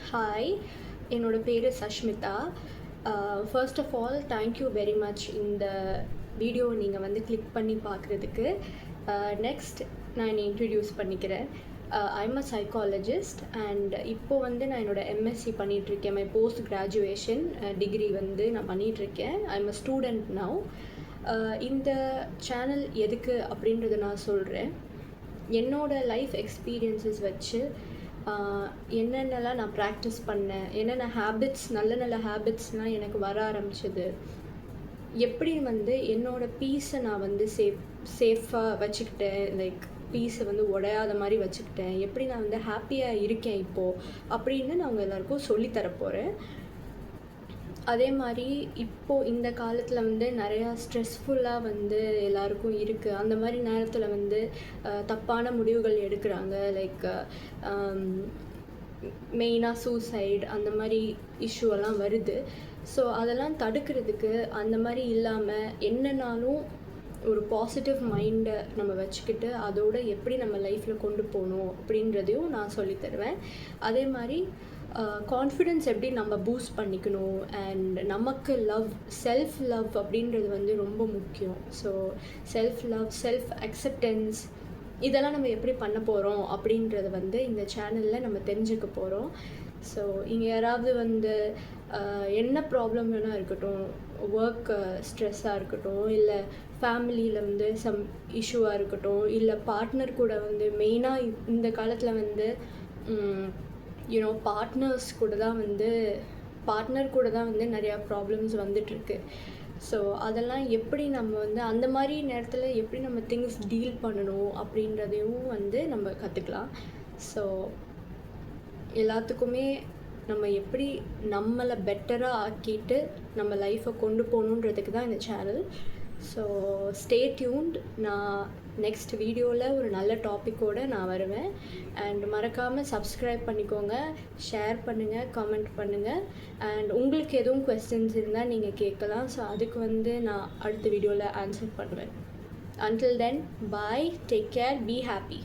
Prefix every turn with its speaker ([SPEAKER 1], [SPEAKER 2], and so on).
[SPEAKER 1] Hi, என்னோட பேர் Sashmitha. First of all thank you very much இந்த வீடியோவை நீங்கள் வந்து கிளிக் பண்ணி பார்க்குறதுக்கு. நெக்ஸ்ட் நான் என்னை இன்ட்ரடியூஸ் பண்ணிக்கிறேன். ஐம் அ சைக்காலஜிஸ்ட் அண்ட் இப்போது வந்து நான் என்னோடய எம்எஸ்சி பண்ணிகிட்ருக்கேன். மை போஸ்ட் கிராஜுவேஷன் டிகிரி வந்து நான் பண்ணிகிட்ருக்கேன். I'm a student now. இந்த சேனல் எதுக்கு அப்படின்றத நான் சொல்கிறேன். என்னோடய லைஃப் எக்ஸ்பீரியன்ஸஸ் வச்சு என்னென்னலாம் நான் ப்ராக்டிஸ் பண்ணேன், என்னென்ன ஹேபிட்ஸ் நல்ல நல்ல ஹேபிட்ஸ்லாம் எனக்கு வர ஆரம்பிச்சது, எப்படி வந்து என்னோடய பீஸை நான் வந்து சேஃபாக வச்சுக்கிட்டேன், லைக் பீஸை வந்து உடையாத மாதிரி வச்சுக்கிட்டேன், எப்படி நான் வந்து ஹாப்பியாக இருக்கேன் இப்போது அப்படின்னு நான் உங்கள் எல்லாேருக்கும் சொல்லித்தரப்போகிறேன். அதே மாதிரி இப்போது இந்த காலத்தில் வந்து நிறையா ஸ்ட்ரெஸ்ஃபுல்லாக வந்து எல்லாருக்கும் இருக்குது. அந்த மாதிரி நேரத்தில் வந்து தப்பான முடிவுகள் எடுக்கிறாங்க. லைக் மெயினாக சூசைட் அந்த மாதிரி இஷ்யூவெல்லாம் வருது. ஸோ அதெல்லாம் தடுக்கிறதுக்கு அந்த மாதிரி இல்லாமல் என்னன்னாலும் ஒரு பாசிட்டிவ் மைண்டை நம்ம வச்சுக்கிட்டு அதோடு எப்படி நம்ம லைஃப்பில் கொண்டு போகணும் அப்படின்றதையும் நான் சொல்லித்தருவேன். அதே மாதிரி கான்ஃபிடென்ஸ் எப்படி நம்ம பூஸ்ட் பண்ணிக்கணும் அண்ட் நமக்கு செல்ஃப் லவ் அப்படின்றது வந்து ரொம்ப முக்கியம். So self love, self acceptance இதெல்லாம் நம்ம எப்படி பண்ண போகிறோம் அப்படின்றத வந்து இந்த சேனலில் நம்ம தெரிஞ்சுக்க போகிறோம். ஸோ இங்கே யாராவது வந்து என்ன ப்ராப்ளம் வேணால் இருக்கட்டும், ஒர்க் ஸ்ட்ரெஸ்ஸாக இருக்கட்டும், இல்லை ஃபேமிலியில் வந்து சம் இஷ்யூவாக இருக்கட்டும், இல்லை பார்ட்னர் கூட வந்து மெயினாக இந்த காலத்தில் வந்து பார்ட்னர் கூட தான் வந்து நிறையா ப்ராப்ளம்ஸ் வந்துட்டுருக்கு. ஸோ அதெல்லாம் எப்படி நம்ம வந்து அந்த மாதிரி நேரத்தில் எப்படி நம்ம திங்ஸ் டீல் பண்ணணும் அப்படின்றதையும் வந்து நம்ம கற்றுக்கலாம். ஸோ எல்லாத்துக்குமே நம்ம எப்படி நம்மளை பெட்டராக ஆக்கிட்டு நம்ம லைஃப்பை கொண்டு போகணுன்றதுக்கு தான் இந்த சேனல். So stay tuned. நான் நெக்ஸ்ட் வீடியோவில் ஒரு நல்ல டாப்பிக்கோடு நான் வருவேன். அண்ட் மறக்காமல் சப்ஸ்கிரைப் பண்ணிக்கோங்க, ஷேர் பண்ணுங்கள், கமெண்ட் பண்ணுங்கள். அண்ட் உங்களுக்கு எதுவும் கொஸ்டின்ஸ் இருந்தால் நீங்கள் கேட்கலாம். ஸோ அதுக்கு வந்து நான் அடுத்த வீடியோவில் ஆன்சர் பண்ணுவேன். Until then, bye, take care, be happy.